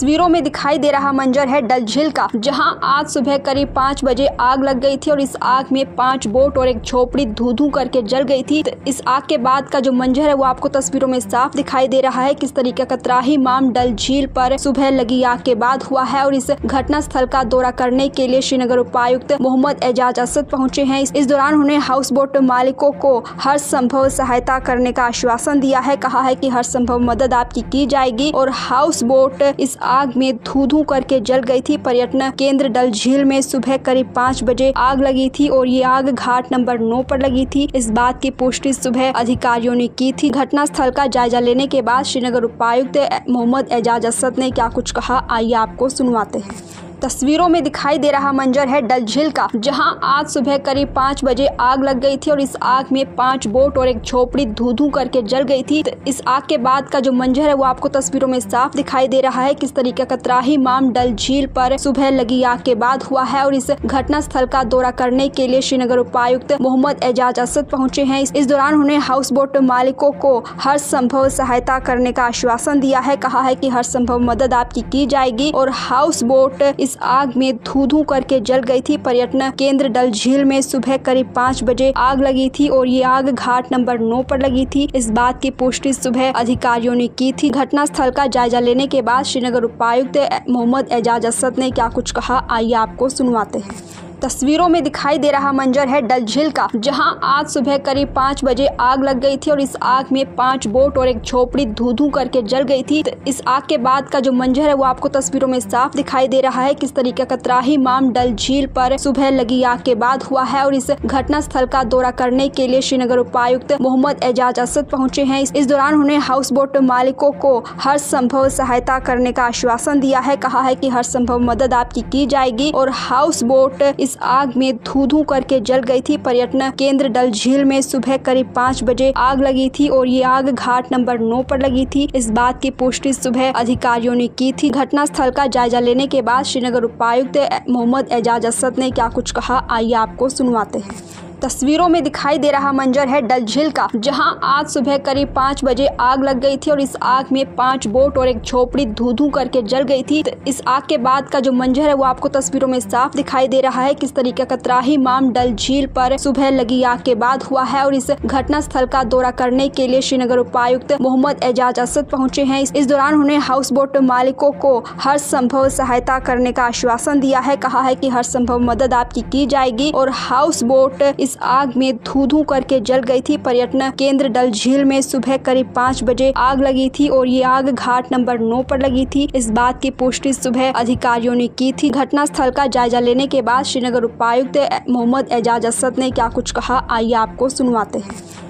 तस्वीरों में दिखाई दे रहा मंजर है डल झील का, जहां आज सुबह करीब 5 बजे आग लग गई थी और इस आग में 5 बोट और एक झोपड़ी धू-धू करके जल गई थी। तो इस आग के बाद का जो मंजर है वो आपको तस्वीरों में साफ दिखाई दे रहा है। किस तरीके का त्राहिमाम डल झील पर सुबह लगी आग के बाद हुआ है और इस घटना स्थल का दौरा करने के लिए श्रीनगर उपायुक्त मोहम्मद एजाज असद पहुंचे हैं। इस दौरान उन्होंने हाउस बोट मालिकों को हर संभव सहायता करने का आश्वासन दिया है। कहा है कि हर संभव मदद आपकी की जाएगी और हाउस बोट इस आग में धू-धू करके जल गई थी। पर्यटन केंद्र डल झील में सुबह करीब 5 बजे आग लगी थी और ये आग घाट नंबर 9 पर लगी थी। इस बात की पुष्टि सुबह अधिकारियों ने की थी। घटना स्थल का जायजा लेने के बाद श्रीनगर उपायुक्त मोहम्मद एजाज असद ने क्या कुछ कहा, आइए आपको सुनवाते हैं। तस्वीरों में दिखाई दे रहा मंजर है डल झील का, जहां आज सुबह करीब 5 बजे आग लग गई थी और इस आग में 5 बोट और एक झोपड़ी धू-धू करके जल गई थी। तो इस आग के बाद का जो मंजर है वो आपको तस्वीरों में साफ दिखाई दे रहा है। किस तरीके का त्राहिमाम डल झील पर सुबह लगी आग के बाद हुआ है और इस घटना स्थल का दौरा करने के लिए श्रीनगर उपायुक्त मोहम्मद एजाज असद पहुंचे हैं। इस दौरान उन्होंने हाउस बोट मालिकों को हर संभव सहायता करने का आश्वासन दिया है। कहा है कि हर संभव मदद आपकी की जाएगी और हाउस बोट इस आग में धू-धू करके जल गई थी। पर्यटन केंद्र डल झील में सुबह करीब 5 बजे आग लगी थी और ये आग घाट नंबर 9 पर लगी थी। इस बात की पुष्टि सुबह अधिकारियों ने की थी। घटना स्थल का जायजा लेने के बाद श्रीनगर उपायुक्त मोहम्मद एजाज असद ने क्या कुछ कहा, आइए आपको सुनवाते हैं। तस्वीरों में दिखाई दे रहा मंजर है डल झील का, जहां आज सुबह करीब 5 बजे आग लग गई थी और इस आग में 5 बोट और एक झोपड़ी धू-धू करके जल गई थी। तो इस आग के बाद का जो मंजर है वो आपको तस्वीरों में साफ दिखाई दे रहा है। किस तरीके का त्राहिमाम डल झील पर सुबह लगी आग के बाद हुआ है और इस घटना स्थल का दौरा करने के लिए श्रीनगर उपायुक्त मोहम्मद एजाज असद पहुंचे हैं। इस दौरान उन्होंने हाउस बोट मालिकों को हर संभव सहायता करने का आश्वासन दिया है। कहा है कि हर संभव मदद आपकी की जाएगी और हाउस बोट इस आग में धू-धू करके जल गई थी। पर्यटन केंद्र डल झील में सुबह करीब 5 बजे आग लगी थी और ये आग घाट नंबर 9 पर लगी थी। इस बात की पुष्टि सुबह अधिकारियों ने की थी। घटना स्थल का जायजा लेने के बाद श्रीनगर उपायुक्त मोहम्मद एजाज असद ने क्या कुछ कहा, आइए आपको सुनवाते हैं। तस्वीरों में दिखाई दे रहा मंजर है डल झील का, जहां आज सुबह करीब 5 बजे आग लग गई थी और इस आग में 5 बोट और एक झोपड़ी धू-धू करके जल गई थी। तो इस आग के बाद का जो मंजर है वो आपको तस्वीरों में साफ दिखाई दे रहा है। किस तरीके का त्राहिमाम डल झील पर सुबह लगी आग के बाद हुआ है और इस घटना स्थल का दौरा करने के लिए श्रीनगर उपायुक्त मोहम्मद एजाज असद पहुंचे हैं। इस दौरान उन्होंने हाउस बोट मालिकों को हर संभव सहायता करने का आश्वासन दिया है। कहा है कि हर संभव मदद आपकी की जाएगी और हाउस बोट इस आग में धू-धू करके जल गई थी। पर्यटन केंद्र डल झील में सुबह करीब 5 बजे आग लगी थी और ये आग घाट नंबर 9 पर लगी थी। इस बात की पुष्टि सुबह अधिकारियों ने की थी। घटना स्थल का जायजा लेने के बाद श्रीनगर उपायुक्त मोहम्मद एजाज असद ने क्या कुछ कहा, आइए आपको सुनवाते हैं।